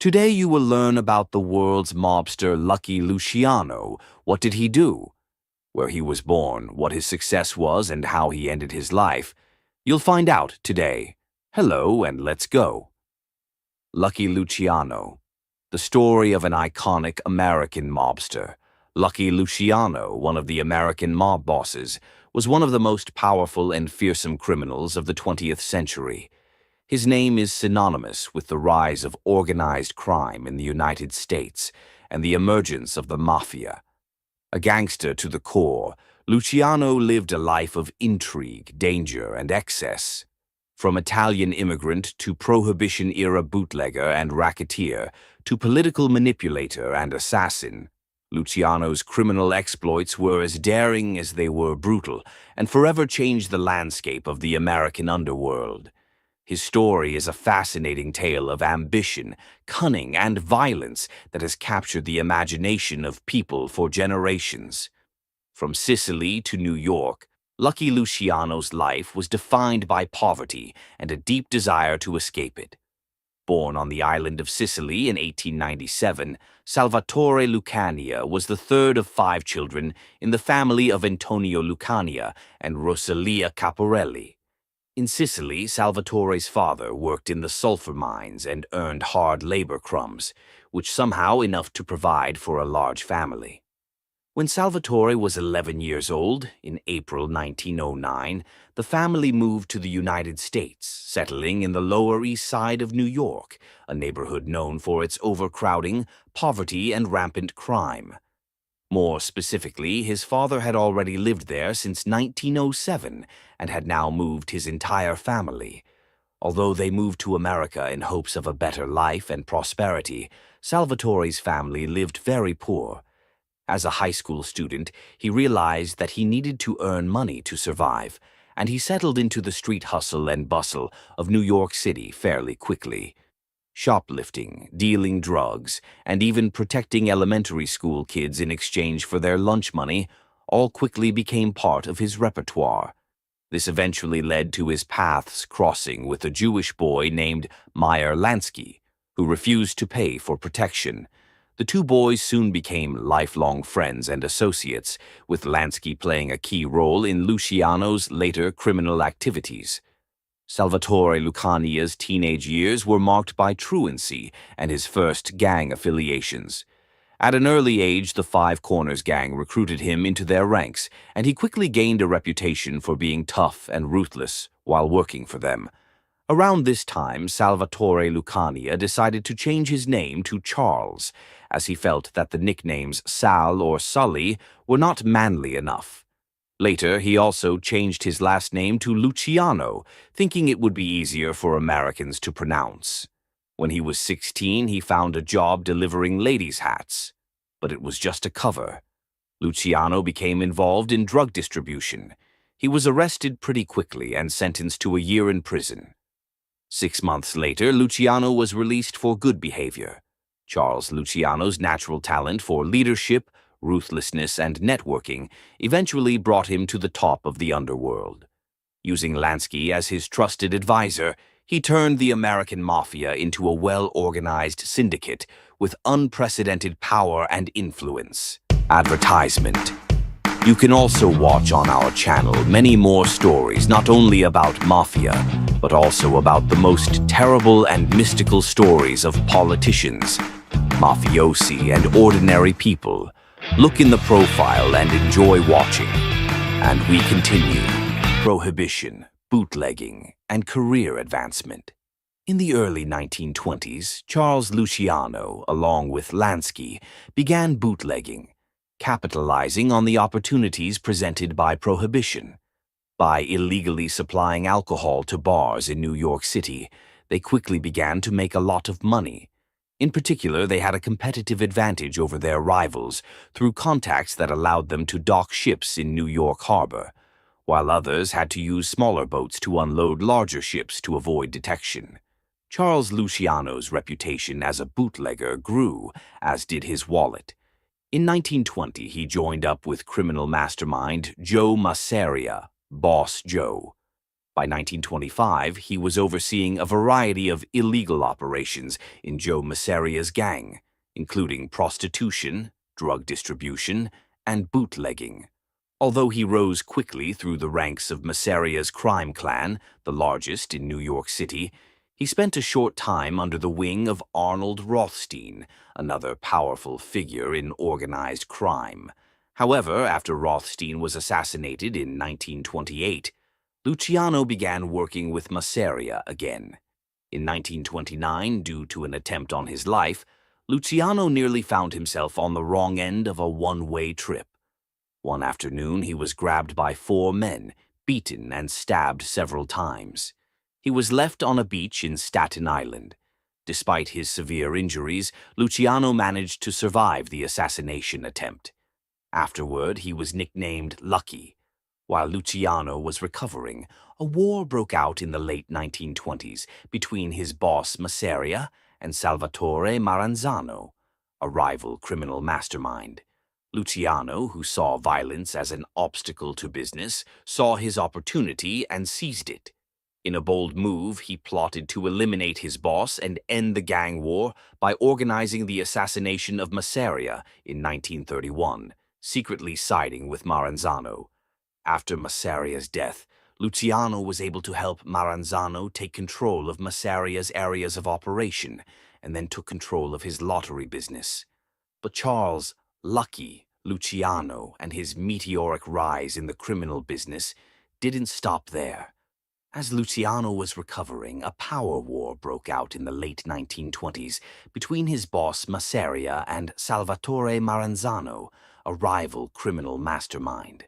Today you will learn about the world's mobster Lucky Luciano. What did he do? Where he was born, what his success was, and how he ended his life. You'll find out today. Hello and let's go. Lucky Luciano. The story of an iconic American mobster. Lucky Luciano, one of the American mob bosses, was one of the most powerful and fearsome criminals of the 20th century. His name is synonymous with the rise of organized crime in the United States and the emergence of the Mafia. A gangster to the core, Luciano lived a life of intrigue, danger, and excess. From Italian immigrant to Prohibition-era bootlegger and racketeer to political manipulator and assassin, Luciano's criminal exploits were as daring as they were brutal and forever changed the landscape of the American underworld. His story is a fascinating tale of ambition, cunning, and violence that has captured the imagination of people for generations. From Sicily to New York, Lucky Luciano's life was defined by poverty and a deep desire to escape it. Born on the island of Sicily in 1897, Salvatore Lucania was the third of 5 children in the family of Antonio Lucania and Rosalia Caporelli. In Sicily, Salvatore's father worked in the sulfur mines and earned hard labor crumbs, which somehow enough to provide for a large family. When Salvatore was 11 years old, in April 1909, the family moved to the United States, settling in the Lower East Side of New York, a neighborhood known for its overcrowding, poverty, and rampant crime. More specifically, his father had already lived there since 1907 and had now moved his entire family. Although they moved to America in hopes of a better life and prosperity, Salvatore's family lived very poor. As a high school student, he realized that he needed to earn money to survive, and he settled into the street hustle and bustle of New York City fairly quickly. Shoplifting, dealing drugs, and even protecting elementary school kids in exchange for their lunch money all quickly became part of his repertoire. This eventually led to his paths crossing with a Jewish boy named Meyer Lansky, who refused to pay for protection. The two boys soon became lifelong friends and associates, with Lansky playing a key role in Luciano's later criminal activities. Salvatore Lucania's teenage years were marked by truancy and his first gang affiliations. At an early age, the Five Corners gang recruited him into their ranks, and he quickly gained a reputation for being tough and ruthless while working for them. Around this time, Salvatore Lucania decided to change his name to Charles, as he felt that the nicknames Sal or Sully were not manly enough. Later, he also changed his last name to Luciano, thinking it would be easier for Americans to pronounce. When he was 16, he found a job delivering ladies' hats. But it was just a cover. Luciano became involved in drug distribution. He was arrested pretty quickly and sentenced to a year in prison. 6 months later, Luciano was released for good behavior. Charles Luciano's natural talent for leadership, ruthlessness, and networking eventually brought him to the top of the underworld. Using Lansky as his trusted advisor, he turned the American Mafia into a well-organized syndicate with unprecedented power and influence. Advertisement. You can also watch on our channel many more stories not only about Mafia, but also about the most terrible and mystical stories of politicians, mafiosi, and ordinary people. Look in the profile and enjoy watching. And we continue. Prohibition, bootlegging, and career advancement. In the early 1920s, Charles Luciano, along with Lansky, began bootlegging, capitalizing on the opportunities presented by Prohibition. By illegally supplying alcohol to bars in New York City, they quickly began to make a lot of money. In particular, they had a competitive advantage over their rivals through contacts that allowed them to dock ships in New York Harbor, while others had to use smaller boats to unload larger ships to avoid detection. Charles Luciano's reputation as a bootlegger grew, as did his wallet. In 1920, he joined up with criminal mastermind Joe Masseria, Boss Joe. By 1925, he was overseeing a variety of illegal operations in Joe Masseria's gang, including prostitution, drug distribution, and bootlegging. Although he rose quickly through the ranks of Masseria's crime clan, the largest in New York City, he spent a short time under the wing of Arnold Rothstein, another powerful figure in organized crime. However, after Rothstein was assassinated in 1928, Luciano began working with Masseria again. In 1929, due to an attempt on his life, Luciano nearly found himself on the wrong end of a one-way trip. One afternoon, he was grabbed by 4 men, beaten and stabbed several times. He was left on a beach in Staten Island. Despite his severe injuries, Luciano managed to survive the assassination attempt. Afterward, he was nicknamed Lucky. While Luciano was recovering, a war broke out in the late 1920s between his boss Masseria and Salvatore Maranzano, a rival criminal mastermind. Luciano, who saw violence as an obstacle to business, saw his opportunity and seized it. In a bold move, he plotted to eliminate his boss and end the gang war by organizing the assassination of Masseria in 1931, secretly siding with Maranzano. After Masseria's death, Luciano was able to help Maranzano take control of Masseria's areas of operation and then took control of his lottery business. But Charles Lucky Luciano and his meteoric rise in the criminal business didn't stop there. As Luciano was recovering, a power war broke out in the late 1920s between his boss Masseria and Salvatore Maranzano, a rival criminal mastermind.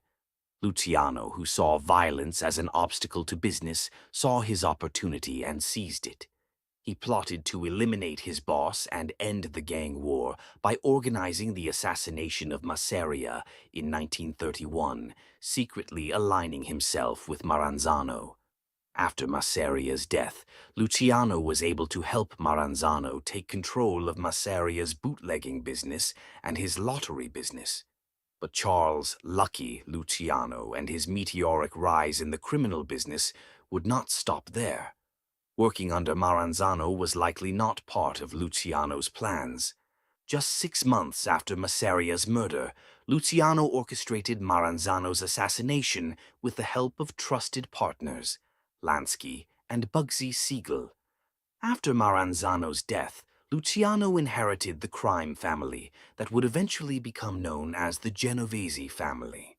Luciano, who saw violence as an obstacle to business, saw his opportunity and seized it. He plotted to eliminate his boss and end the gang war by organizing the assassination of Masseria in 1931, secretly aligning himself with Maranzano. After Masseria's death, Luciano was able to help Maranzano take control of Masseria's bootlegging business and his lottery business. But Charles Lucky Luciano and his meteoric rise in the criminal business would not stop there. Working under Maranzano was likely not part of Luciano's plans. Just 6 months after Masseria's murder, Luciano orchestrated Maranzano's assassination with the help of trusted partners, Lansky and Bugsy Siegel. After Maranzano's death, Luciano inherited the crime family that would eventually become known as the Genovese family.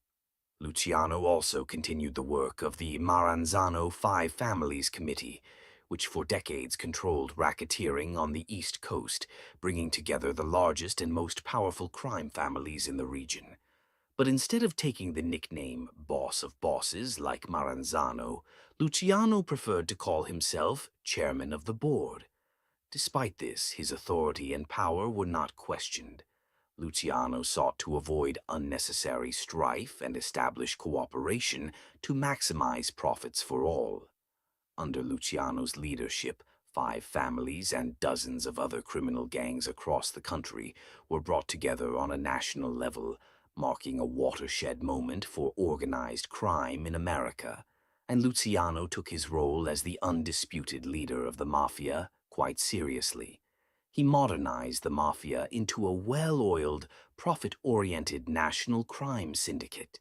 Luciano also continued the work of the Maranzano Five Families Committee, which for decades controlled racketeering on the East Coast, bringing together the largest and most powerful crime families in the region. But instead of taking the nickname Boss of Bosses like Maranzano, Luciano preferred to call himself Chairman of the Board. Despite this, his authority and power were not questioned. Luciano sought to avoid unnecessary strife and establish cooperation to maximize profits for all. Under Luciano's leadership, 5 families and dozens of other criminal gangs across the country were brought together on a national level, marking a watershed moment for organized crime in America. And Luciano took his role as the undisputed leader of the Mafia quite seriously. He modernized the Mafia into a well-oiled, profit-oriented national crime syndicate.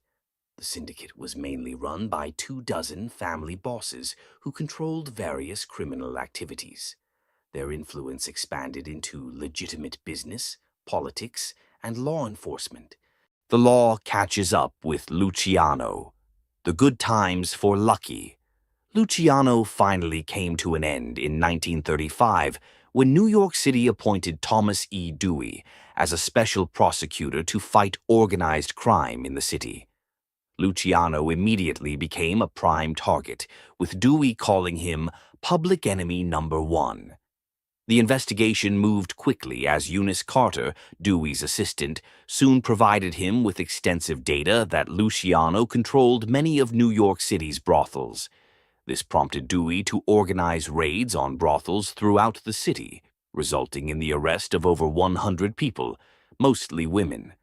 The syndicate was mainly run by 24 family bosses who controlled various criminal activities. Their influence expanded into legitimate business, politics, and law enforcement. The law catches up with Luciano. The good times for Lucky. Luciano finally came to an end in 1935 when New York City appointed Thomas E. Dewey as a special prosecutor to fight organized crime in the city. Luciano immediately became a prime target, with Dewey calling him Public Enemy Number 1. The investigation moved quickly as Eunice Carter, Dewey's assistant, soon provided him with extensive data that Luciano controlled many of New York City's brothels. This prompted Dewey to organize raids on brothels throughout the city, resulting in the arrest of over 100 people, mostly women.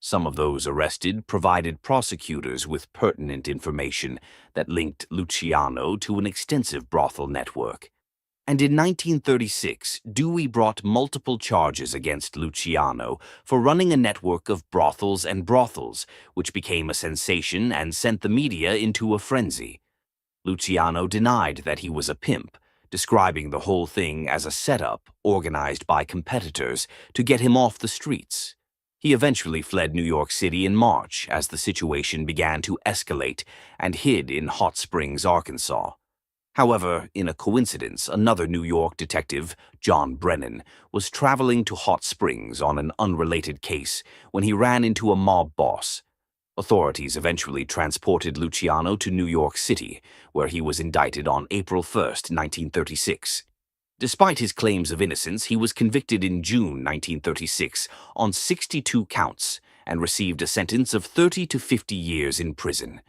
Some of those arrested provided prosecutors with pertinent information that linked Luciano to an extensive brothel network. And in 1936, Dewey brought multiple charges against Luciano for running a network of brothels, which became a sensation and sent the media into a frenzy. Luciano denied that he was a pimp, describing the whole thing as a setup organized by competitors to get him off the streets. He eventually fled New York City in March as the situation began to escalate and hid in Hot Springs, Arkansas. However, in a coincidence, another New York detective, John Brennan, was traveling to Hot Springs on an unrelated case when he ran into a mob boss. Authorities eventually transported Luciano to New York City, where he was indicted on April 1st, 1936. Despite his claims of innocence, he was convicted in June 1936 on 62 counts and received a sentence of 30 to 50 years in prison.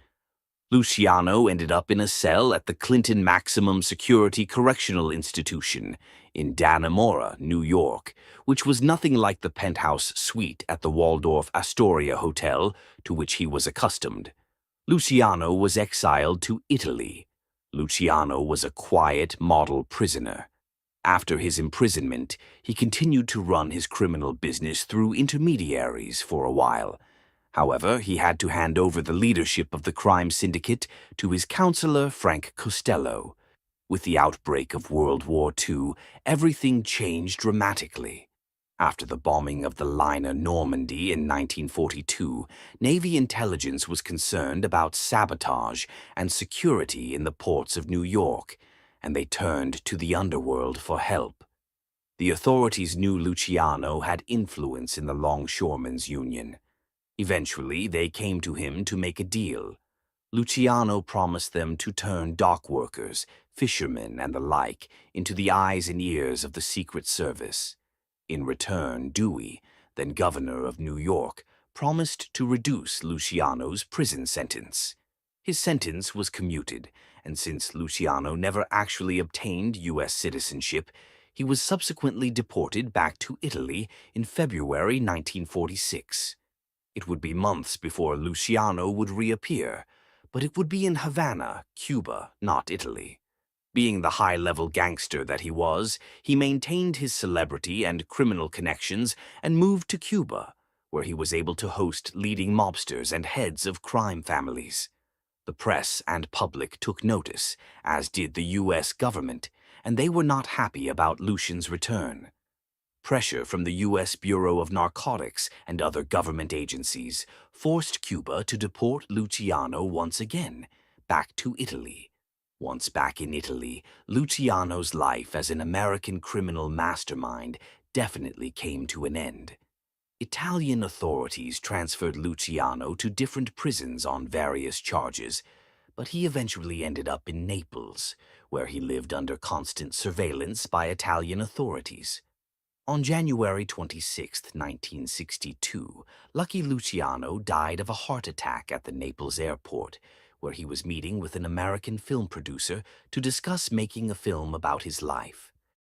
Luciano ended up in a cell at the Clinton Maximum Security Correctional Institution in Dannemora, New York, which was nothing like the penthouse suite at the Waldorf Astoria Hotel to which he was accustomed. Luciano was exiled to Italy. Luciano was a quiet model prisoner. After his imprisonment, he continued to run his criminal business through intermediaries for a while. However, he had to hand over the leadership of the crime syndicate to his counselor, Frank Costello. With the outbreak of World War II, everything changed dramatically. After the bombing of the liner Normandy in 1942, Navy intelligence was concerned about sabotage and security in the ports of New York, and they turned to the underworld for help. The authorities knew Luciano had influence in the Longshoremen's Union. Eventually, they came to him to make a deal. Luciano promised them to turn dock workers, fishermen, and the like into the eyes and ears of the Secret Service. In return, Dewey, then governor of New York, promised to reduce Luciano's prison sentence. His sentence was commuted, and since Luciano never actually obtained U.S. citizenship, he was subsequently deported back to Italy in February 1946. It would be months before Luciano would reappear, but it would be in Havana, Cuba, not Italy. Being the high-level gangster that he was, he maintained his celebrity and criminal connections and moved to Cuba, where he was able to host leading mobsters and heads of crime families. The press and public took notice, as did the U.S. government, and they were not happy about Lucian's return. Pressure from the U.S. Bureau of Narcotics and other government agencies forced Cuba to deport Luciano once again, back to Italy. Once back in Italy, Luciano's life as an American criminal mastermind definitely came to an end. Italian authorities transferred Luciano to different prisons on various charges, but he eventually ended up in Naples, where he lived under constant surveillance by Italian authorities. On January 26, 1962, Lucky Luciano died of a heart attack at the Naples airport, where he was meeting with an American film producer to discuss making a film about his life.